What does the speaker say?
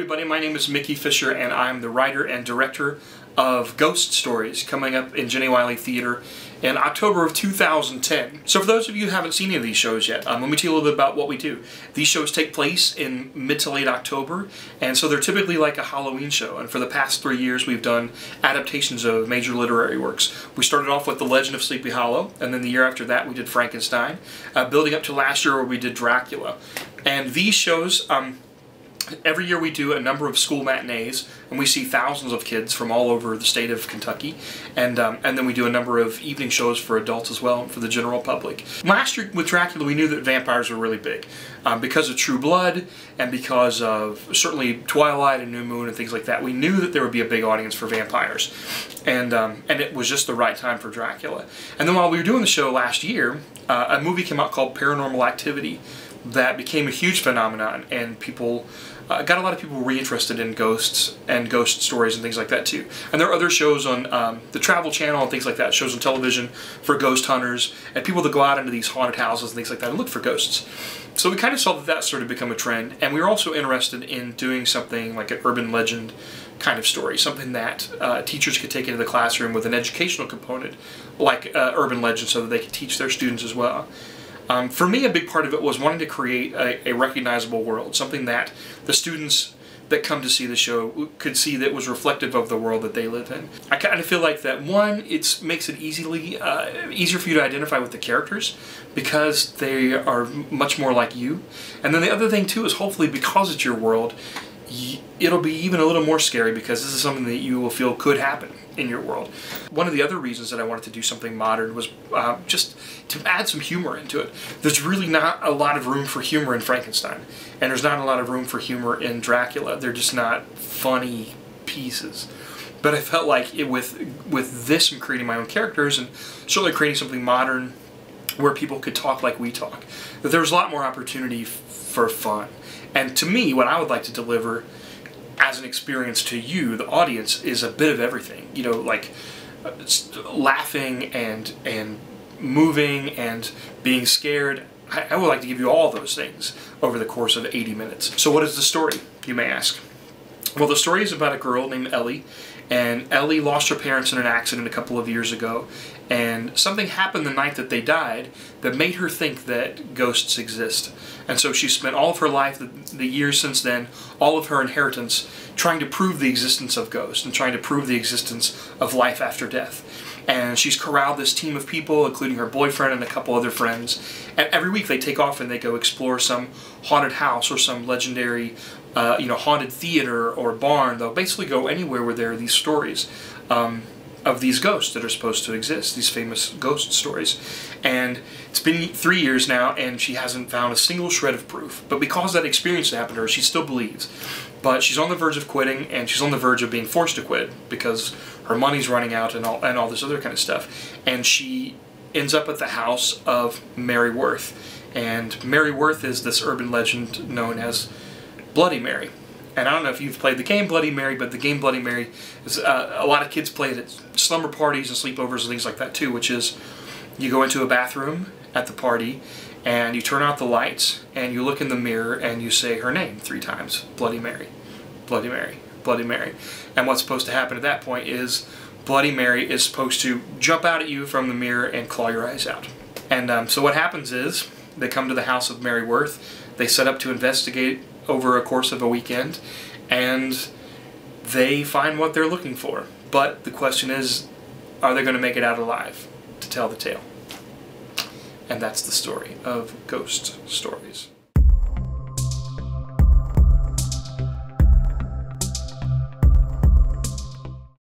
everybody, my name is Mickey Fisher and I'm the writer and director of Ghost Stories coming up in Jenny Wiley Theatre in October of 2010. So for those of you who haven't seen any of these shows yet, let me tell you a little bit about what we do. These shows take place in mid to late October, and so they're typically like a Halloween show, and for the past 3 years we've done adaptations of major literary works. We started off with The Legend of Sleepy Hollow, and then the year after that we did Frankenstein, building up to last year where we did Dracula. And these shows, every year we do a number of school matinees, and we see thousands of kids from all over the state of Kentucky, and then we do a number of evening shows for adults as well, for the general public. Last year with Dracula we knew that vampires were really big, because of True Blood, and because of certainly Twilight and New Moon and things like that. We knew that there would be a big audience for vampires, and it was just the right time for Dracula. And then while we were doing the show last year, a movie came out called Paranormal Activity that became a huge phenomenon, and people got a lot of people reinterested in ghosts and ghost stories and things like that too. And there are other shows on the Travel Channel and things like that, shows on television for ghost hunters and people that go out into these haunted houses and things like that and look for ghosts. So we kind of saw that that started to become a trend, and we were also interested in doing something like an urban legend kind of story, something that teachers could take into the classroom with an educational component like urban legend, so that they could teach their students as well. For me, a big part of it was wanting to create a recognizable world, something that the students that come to see the show could see that was reflective of the world that they live in. I kind of feel like that, one, it makes it easier for you to identify with the characters because they are much more like you. And then the other thing too is, hopefully because it's your world, it'll be even a little more scary because this is something that you will feel could happen in your world. One of the other reasons that I wanted to do something modern was just to add some humor into it. There's really not a lot of room for humor in Frankenstein, and there's not a lot of room for humor in Dracula. They're just not funny pieces. But I felt like with this and creating my own characters, and certainly creating something modern where people could talk like we talk, that there was a lot more opportunity for fun. And to me, what I would like to deliver as an experience to you, the audience, is a bit of everything. You know, like laughing and moving and being scared. I would like to give you all those things over the course of 80 minutes. So what is the story, you may ask? Well, the story is about a girl named Ellie, and Ellie lost her parents in an accident a couple of years ago, and something happened the night that they died that made her think that ghosts exist. And so she spent all of her life, the years since then, all of her inheritance, trying to prove the existence of ghosts and trying to prove the existence of life after death. And she's corralled this team of people, including her boyfriend and a couple other friends, and every week they take off and they go explore some haunted house or some legendary haunted theater or barn. They'll basically go anywhere where there are these stories of these ghosts that are supposed to exist, these famous ghost stories. And it's been 3 years now, and she hasn't found a single shred of proof. But because that experience happened to her, she still believes. But she's on the verge of quitting, and she's on the verge of being forced to quit because her money's running out and all this other kind of stuff. And she ends up at the house of Mary Worth. And Mary Worth is this urban legend known as Bloody Mary. And I don't know if you've played the game Bloody Mary, but the game Bloody Mary is a lot of kids play it at slumber parties and sleepovers and things like that too, which is you go into a bathroom at the party and you turn out the lights and you look in the mirror and you say her name 3 times. Bloody Mary, Bloody Mary, Bloody Mary. And what's supposed to happen at that point is Bloody Mary is supposed to jump out at you from the mirror and claw your eyes out. And so what happens is they come to the house of Mary Worth, they set up to investigate over a course of a weekend, and they find what they're looking for. But the question is, are they going to make it out alive to tell the tale? And that's the story of Ghost Stories.